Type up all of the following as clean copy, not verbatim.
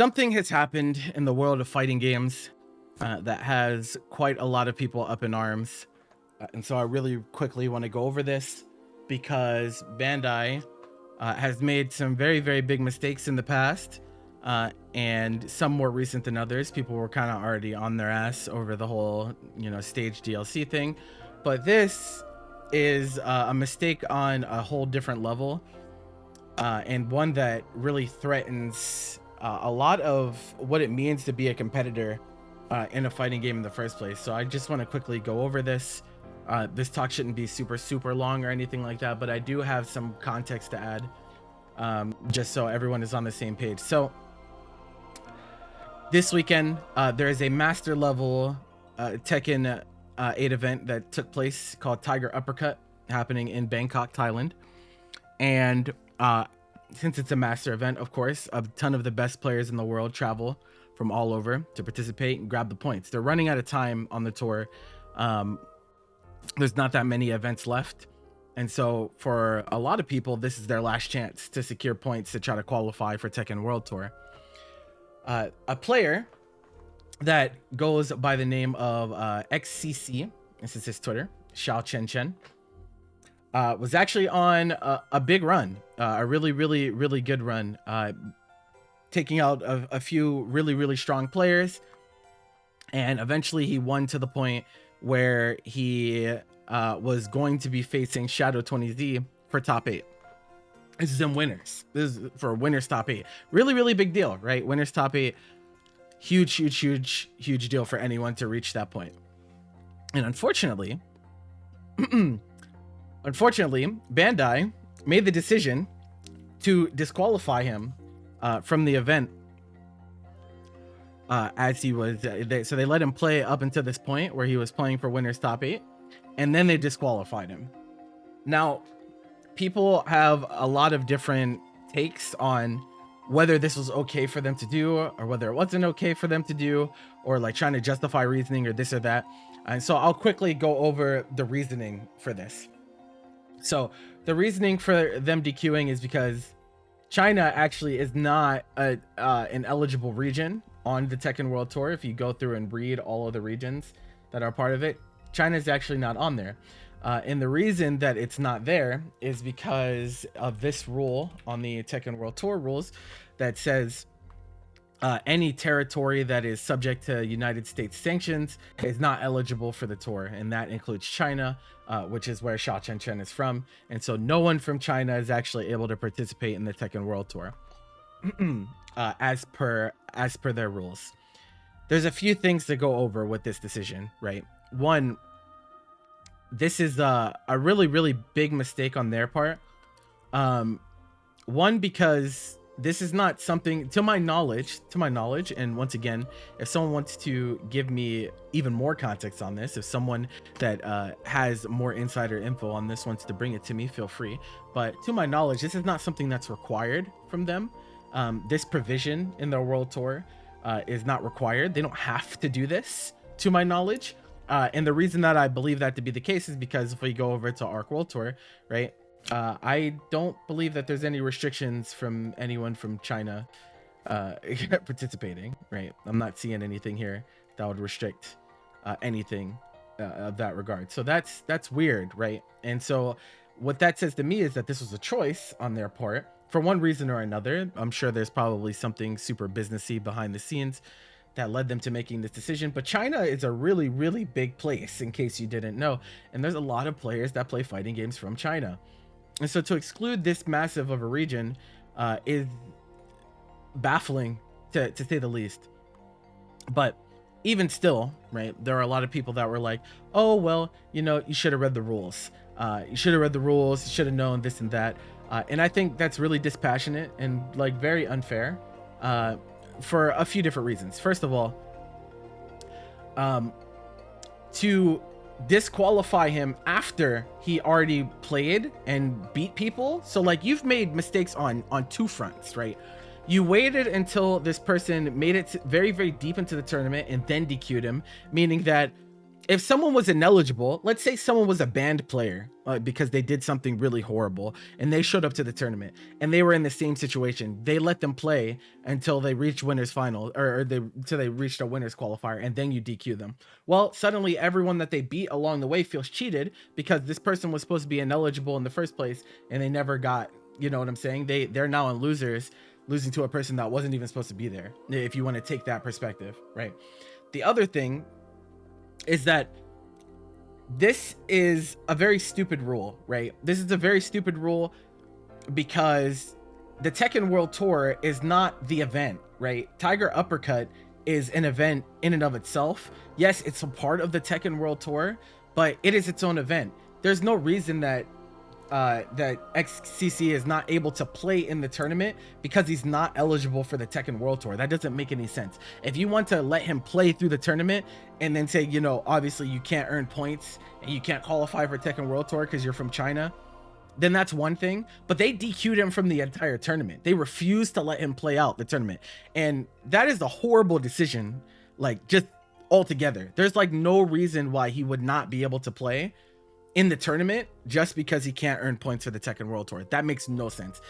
Something has happened in the world of fighting games that has quite a lot of people up in arms. And so I really quickly want to go over this because Bandai has made some very, very big mistakes in the past, and some more recent than others. People were kind of already on their ass over the whole, stage DLC thing. But this is a mistake on a whole different level, and one that really threatens a lot of what it means to be a competitor in a fighting game in the first place. So I just want to quickly go over this. This talk shouldn't be super long or anything like that, but I do have some context to add, just so everyone is on the same page. So this weekend, there is a master level Tekken 8 event that took place called Thaiger Uppercut, happening in Bangkok, Thailand. And since it's a master event, of course, a ton of the best players in the world travel from all over to participate and grab the points. They're running out of time on the tour. There's not that many events left. And so for a lot of people, this is their last chance to secure points to try to qualify for Tekken World Tour. A player that goes by the name of XCC, this is his Twitter, Xiao Chen, was actually on a big run, a really good run, taking out a few really strong players. And eventually he won to the point where he was going to be facing Shadow 20Z for top 8. This is in winners. This is for winners top 8. Really big deal, right? Winners top 8. Huge deal for anyone to reach that point. And unfortunately, Bandai made the decision to disqualify him from the event as he was. So they let him play up until this point where he was playing for winners top 8, and then they disqualified him. Now, people have a lot of different takes on whether this was okay for them to do or whether it wasn't okay for them to do, or like trying to justify reasoning or this or that. And so I'll quickly go over the reasoning for this. So the reasoning for them DQing is because China actually is not an eligible region on the Tekken World Tour. If you go through and read all of the regions that are part of it, China is actually not on there. And the reason that it's not there is because of this rule on the Tekken World Tour rules that says any territory that is subject to United States sanctions is not eligible for the tour. And that includes China, which is where Xiao Chen is from. And so no one from China is actually able to participate in the Tekken World Tour as per their rules. There's a few things to go over with this decision, right? One, this is a really big mistake on their part. One, because this is not something, to my knowledge, and once again, if someone wants to give me even more context on this, if someone that has more insider info on this wants to bring it to me, feel free. But to my knowledge, this is not something that's required from them. This provision in their World Tour is not required. They don't have to do this, to my knowledge. And the reason that I believe that to be the case is because if we go over to ARC World Tour, right, I don't believe that there's any restrictions from anyone from China participating, right? I'm not seeing anything here that would restrict anything of that regard. So that's weird, right? And so what that says to me is that this was a choice on their part for one reason or another. I'm sure there's probably something super businessy behind the scenes that led them to making this decision. But China is a really big place, in case you didn't know. And there's a lot of players that play fighting games from China. And so to exclude this massive of a region is baffling, to say the least. But even still, right, there are a lot of people that were like, oh, well, you should have read the rules. You should have read the rules. You should have known this and that. And I think that's really dispassionate and like very unfair. For a few different reasons. First of all, to disqualify him after he already played and beat people. So like, you've made mistakes on two fronts, right? You waited until this person made it very deep into the tournament and then DQ'd him, meaning that if someone was ineligible, let's say someone was a banned player because they did something really horrible and they showed up to the tournament and they were in the same situation, they let them play until they reached winners final until they reached a winners qualifier, and then you DQ them. Well, suddenly everyone that they beat along the way feels cheated because this person was supposed to be ineligible in the first place and they never got, you know what I'm saying? They're now in losers, losing to a person that wasn't even supposed to be there, if you want to take that perspective, right? The other thing is that this is a very stupid rule, right? This is a very stupid rule because the Tekken World Tour is not the event, right? Thaiger Uppercut is an event in and of itself. Yes, it's a part of the Tekken World Tour, but it is its own event. There's no reason that that XCC is not able to play in the tournament because he's not eligible for the Tekken World Tour. That doesn't make any sense. If you want to let him play through the tournament and then say, you know, obviously you can't earn points and you can't qualify for Tekken World Tour because you're from China, then that's one thing. But they DQ'd him from the entire tournament. They refused to let him play out the tournament. And that is a horrible decision, like just altogether. There's like no reason why he would not be able to play in the tournament just because he can't earn points for the Tekken World Tour. That makes no sense.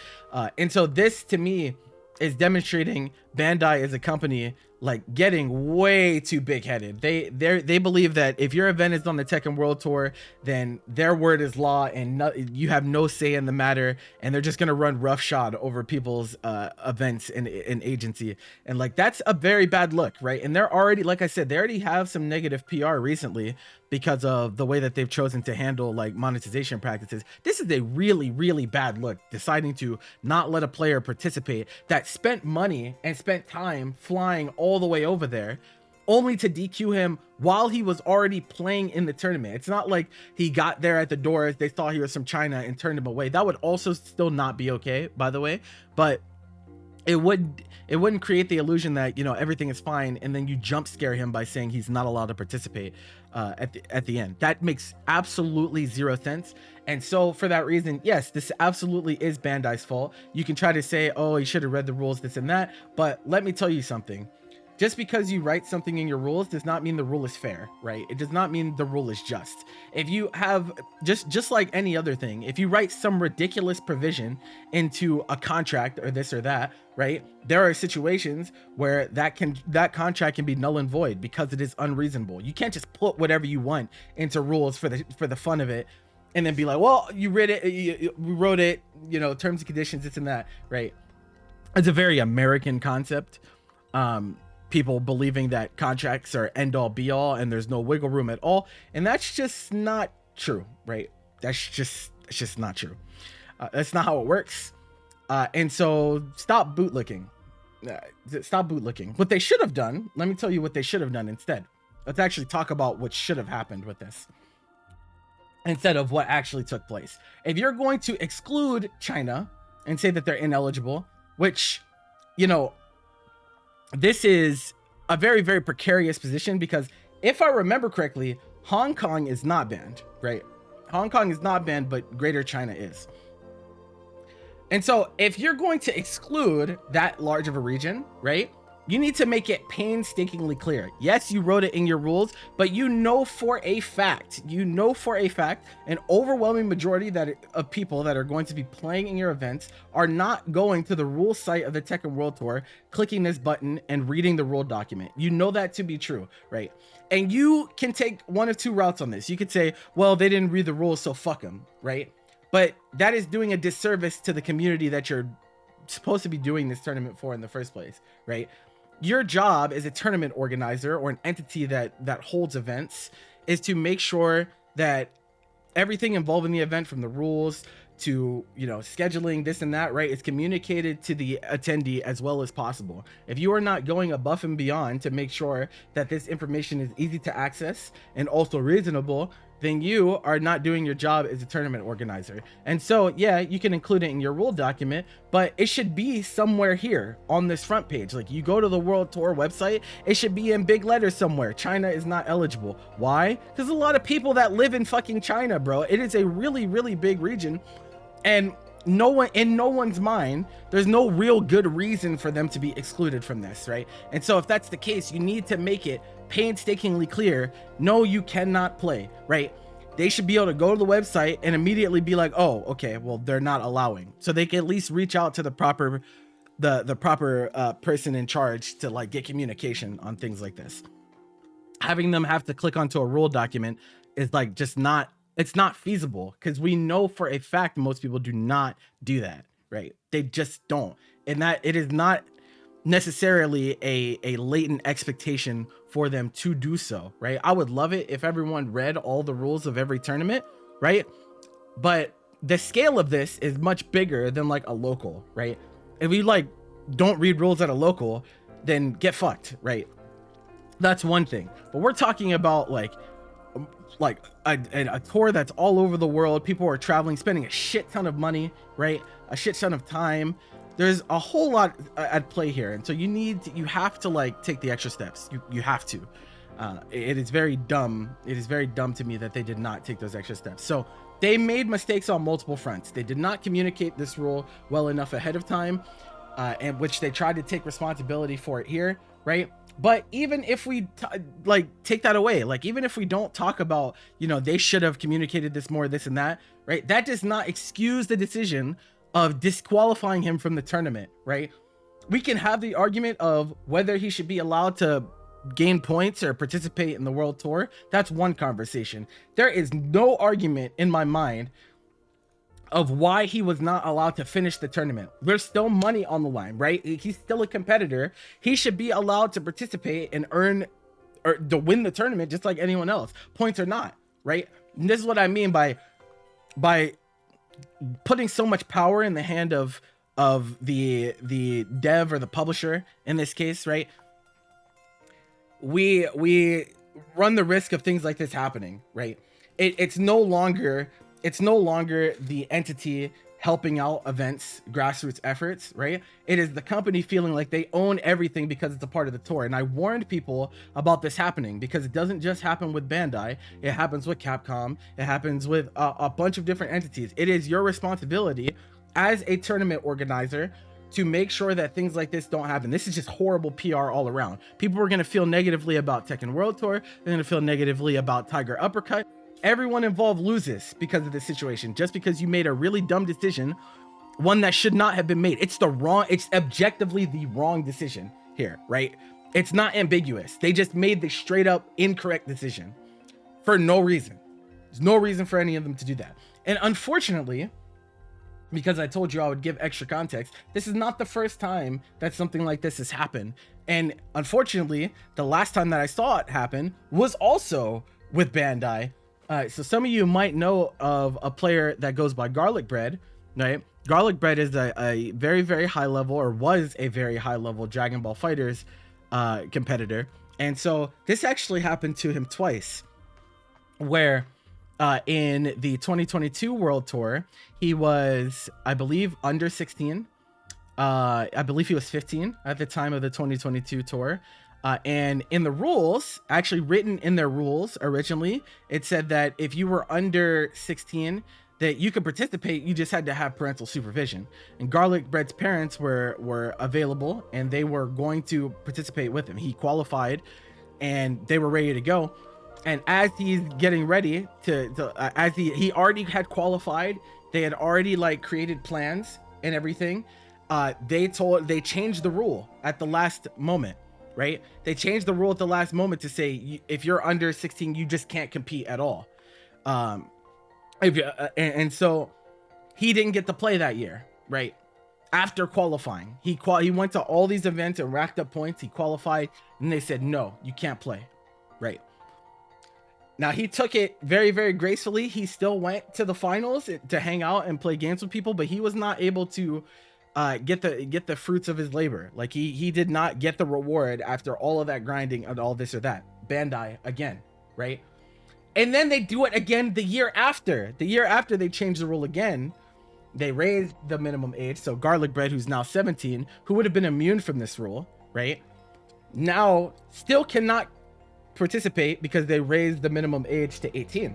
And so this to me is demonstrating Bandai as a company like getting way too big-headed. They believe that if your event is on the Tekken World Tour, then their word is law and you have no say in the matter, and they're just gonna run roughshod over people's events and agency. And like that's a very bad look, right? And they're already, like I said, they already have some negative PR recently because of the way that they've chosen to handle like monetization practices. This is a really, really bad look, deciding to not let a player participate that spent money and spent time flying all the way over there only to DQ him while he was already playing in the tournament. It's not like he got there at the doors, they thought he was from China and turned him away. That would also still not be okay, by the way, but it wouldn't create the illusion that, you know, everything is fine and then you jump scare him by saying he's not allowed to participate at the end. That makes absolutely zero sense. And so for that reason, yes, this absolutely is Bandai's fault. You can try to say, oh, he should have read the rules, this and that, but let me tell you something. Just because you write something in your rules does not mean the rule is fair, right? It does not mean the rule is just. If you have, just like any other thing, if you write some ridiculous provision into a contract or this or that, right? There are situations where that contract can be null and void because it is unreasonable. You can't just put whatever you want into rules for the fun of it and then be like, well, you read it, we wrote it, you know, terms and conditions, this and that, right? It's a very American concept. People believing that contracts are end all be all and there's no wiggle room at all, and that's just not true, right? It's just not true. That's not how it works. And so stop bootlicking. Stop bootlicking. What they should have done, let me tell you what they should have done instead. Let's actually talk about what should have happened with this instead of what actually took place. If you're going to exclude China and say that they're ineligible, which, you know, this is a very, very precarious position because if I remember correctly, Hong Kong is not banned, right? Hong Kong is not banned, but Greater China is. And so if you're going to exclude that large of a region, right, you need to make it painstakingly clear. Yes, you wrote it in your rules, but you know for a fact, an overwhelming majority of people that are going to be playing in your events are not going to the rule site of the Tekken World Tour, clicking this button and reading the rule document. You know that to be true, right? And you can take one of two routes on this. You could say, well, they didn't read the rules, so fuck them, right? But that is doing a disservice to the community that you're supposed to be doing this tournament for in the first place, right? Your job as a tournament organizer or an entity that holds events is to make sure that everything involved in the event, from the rules to, you know, scheduling, this and that, right, is communicated to the attendee as well as possible. If you are not going above and beyond to make sure that this information is easy to access and also reasonable, then you are not doing your job as a tournament organizer. And so, yeah, you can include it in your rule document, but it should be somewhere here on this front page. Like, you go to the World Tour website, it should be in big letters somewhere. China is not eligible. Why? Because a lot of people that live in fucking China, bro. It is a really, really big region. And no one, in no one's mind, there's no real good reason for them to be excluded from this, right? And so if that's the case, you need to make it painstakingly clear, no, you cannot play, right? They should be able to go to the website and immediately be like, oh, okay, well, they're not allowing. So they can at least reach out to the proper person in charge to like get communication on things like this. Having them have to click onto a rule document is like just not, it's not feasible, because we know for a fact most people do not do that, right? They just don't. And that it is not necessarily a latent expectation for them to do so, right? I would love it if everyone read all the rules of every tournament, right? But the scale of this is much bigger than like a local, right? If you like don't read rules at a local, then get fucked, right? That's one thing. But we're talking about like a tour that's all over the world. People are traveling, spending a shit ton of money, right? A shit ton of time. There's a whole lot at play here, and so you have to like take the extra steps. You have to. It is very dumb. It is very dumb to me that they did not take those extra steps. So they made mistakes on multiple fronts. They did not communicate this rule well enough ahead of time, and which they tried to take responsibility for it here, right? But even if we take that away, like even if we don't talk about, you know, they should have communicated this more, this and that, right? That does not excuse the decision of disqualifying him from the tournament, right? We can have the argument of whether he should be allowed to gain points or participate in the world tour. That's one conversation. There is no argument in my mind of why he was not allowed to finish the tournament. There's still money on the line, right? He's still a competitor. He should be allowed to participate and earn or to win the tournament just like anyone else, points or not, right? And this is what I mean by putting so much power in the hand of the dev or the publisher in this case, right? We run the risk of things like this happening, right? It's no longer the entity helping out events, grassroots efforts, right? It is the company feeling like they own everything because it's a part of the tour. And I warned people about this happening because it doesn't just happen with Bandai. It happens with Capcom. It happens with a bunch of different entities. It is your responsibility as a tournament organizer to make sure that things like this don't happen. This is just horrible PR all around. People are going to feel negatively about Tekken World Tour. They're going to feel negatively about Thaiger Uppercut. Everyone involved loses because of this situation, just because you made a really dumb decision, one that should not have been made. It's objectively the wrong decision here, right? It's not ambiguous. They just made the straight up incorrect decision for no reason. There's no reason for any of them to do that. And unfortunately, because I told you I would give extra context, this is not the first time that something like this has happened. And unfortunately, the last time that I saw it happen was also with Bandai. So some of you might know of a player that goes by Garlic Bread, right? Garlic Bread is a very, very high level, or was a very high level Dragon Ball FighterZ competitor. And so this actually happened to him twice, where in the 2022 World Tour, he was, I believe, under 16. I believe he was 15 at the time of the 2022 tour. And in the rules, actually written in their rules originally, it said that if you were under 16, that you could participate, you just had to have parental supervision. And Garlic Bread's parents were available, and they were going to participate with him. He qualified, and they were ready to go. And as he's getting ready as he already had qualified, they had already like created plans and everything. They changed the rule at the last moment. Right? They changed the rule at the last moment to say if you're under 16, you just can't compete at all. And so he didn't get to play that year, right? After qualifying, he went to all these events and racked up points. He qualified, and they said, no, you can't play, right? Now he took it very, very gracefully. He still went to the finals to hang out and play games with people, but he was not able to get the fruits of his labor. Like he did not get the reward after all of that grinding and all this or that. Bandai again, right? And then they do it again the year after. The year after they changed the rule again, they raised the minimum age. So Garlic Bread, who's now 17, who would have been immune from this rule, right? Now still cannot participate because they raised the minimum age to 18.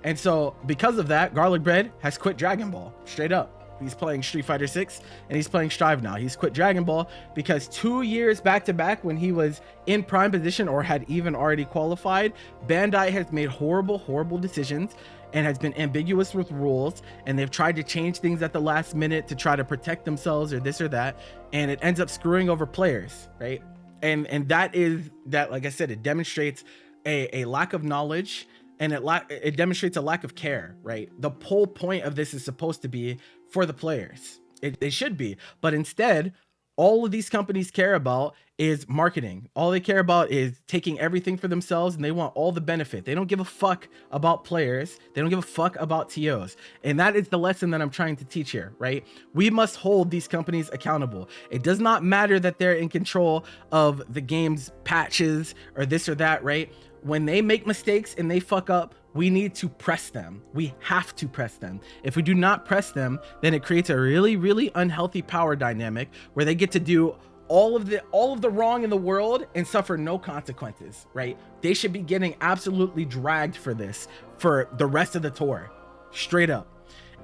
And so because of that, Garlic Bread has quit Dragon Ball straight up. He's playing Street Fighter 6 and he's playing Strive now. He's quit Dragon Ball because 2 years back to back when he was in prime position or had even already qualified, Bandai has made horrible decisions and has been ambiguous with rules, and they've tried to change things at the last minute to try to protect themselves or this or that, and it ends up screwing over players, right? And that, like I said, it demonstrates a lack of knowledge, and it demonstrates a lack of care, right? The whole point of this is supposed to be for the players. They should be, but instead, all of these companies care about is marketing. All they care about is taking everything for themselves, and they want all the benefit. They don't give a fuck about players. They don't give a fuck about TOs. And that is the lesson that I'm trying to teach here, right? We must hold these companies accountable. It does not matter that they're in control of the game's patches or this or that, right? When they make mistakes and they fuck up, we need to press them. We have to press them. If we do not press them, then it creates a really unhealthy power dynamic where they get to do all of the wrong in the world and suffer no consequences, right? They should be getting absolutely dragged for this for the rest of the tour, straight up.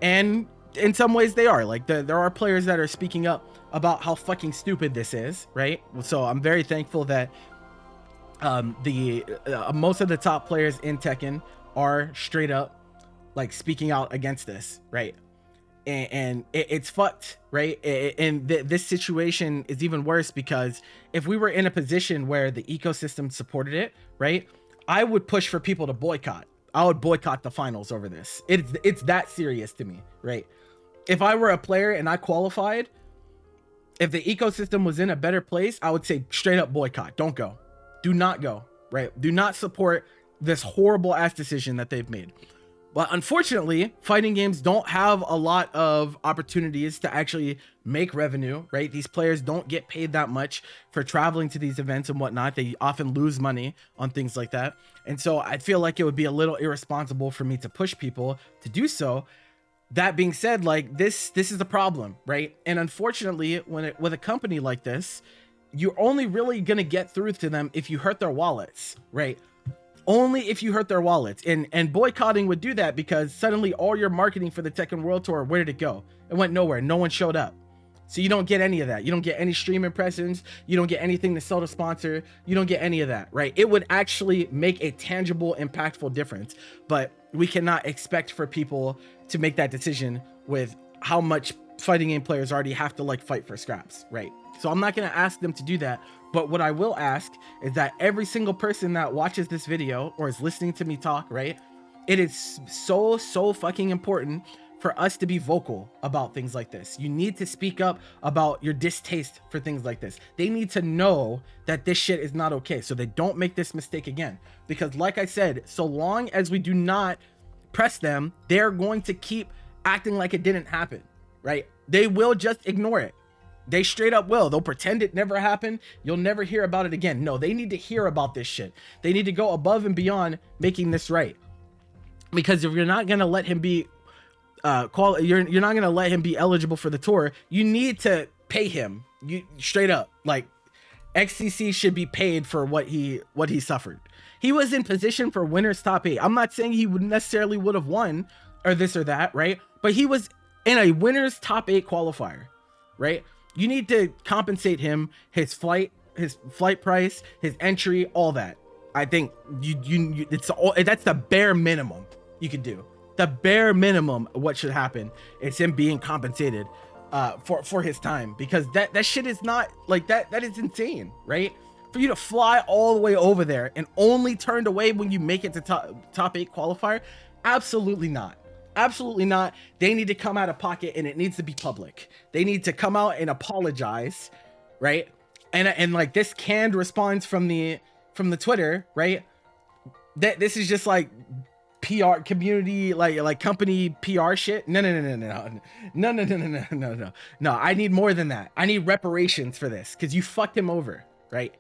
And in some ways they are. Like there are players that are speaking up about how fucking stupid this is, right? So I'm very thankful that most of the top players in Tekken are straight up like speaking out against this, right? And it's fucked, right? This situation is even worse because if we were in a position where the ecosystem supported it, right, I would push for people to boycott. I would boycott the finals over this. It's that serious to me, right? If I were a player and I qualified, if the ecosystem was in a better place, I would say straight up boycott. Don't go. Do not go, right? Do not support this horrible ass decision that they've made. But unfortunately, fighting games don't have a lot of opportunities to actually make revenue, right? These players don't get paid that much for traveling to these events and whatnot. They often lose money on things like that. And so I feel like it would be a little irresponsible for me to push people to do so. That being said, like this is the problem, right? And unfortunately, with a company like this, you're only really going to get through to them if you hurt their wallets, right? Only if you hurt their wallets. And boycotting would do that because suddenly all your marketing for the Tekken World Tour, where did it go? It went nowhere. No one showed up. So you don't get any of that. You don't get any stream impressions. You don't get anything to sell to sponsor. You don't get any of that, right? It would actually make a tangible, impactful difference. But we cannot expect for people to make that decision with how much fighting game players already have to like fight for scraps, right? So I'm not going to ask them to do that. But what I will ask is that every single person that watches this video or is listening to me talk, right? It is so fucking important for us to be vocal about things like this. You need to speak up about your distaste for things like this. They need to know that this shit is not okay so they don't make this mistake again. Because like I said, so long as we do not press them, they're going to keep acting like it didn't happen, right? They will just ignore it. They straight up will. They'll pretend it never happened. You'll never hear about it again. No, they need to hear about this shit. They need to go above and beyond making this right. Because if you're not going to let him be you're not going to let him be eligible for the tour, you need to pay him. You straight up, like XCC should be paid for what he suffered. He was in position for winners top 8. I'm not saying he would necessarily would have won or this or that, right? But he was in a winners top 8 qualifier, right? You need to compensate him, his flight price, his entry, all that. I think that's the bare minimum you could do. The bare minimum of what should happen is him being compensated for his time, because that shit is not like that. That is insane, right? For you to fly all the way over there and only turned away when you make it to top 8 qualifier, absolutely not. Absolutely not. They need to come out of pocket, and it needs to be public. They need to come out and apologize, right? And like this canned response from the Twitter, right? That this is just like PR community, like company PR shit. No. I need more than that. I need reparations for this because you fucked him over, right?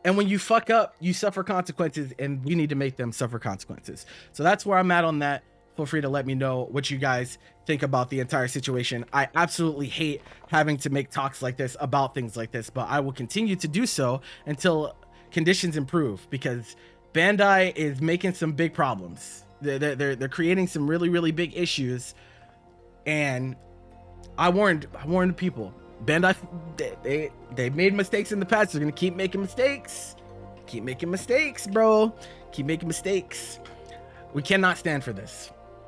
And when you fuck up, you suffer consequences, and we need to make them suffer consequences. So that's where I'm at on that. Feel free to let me know what you guys think about the entire situation. I absolutely hate having to make talks like this about things like this, but I will continue to do so until conditions improve, because Bandai is making some big problems. They're creating some really big issues, and I warned people. Bandai, they made mistakes in the past. They're gonna keep making mistakes. Keep making mistakes, bro. Keep making mistakes. We cannot stand for this.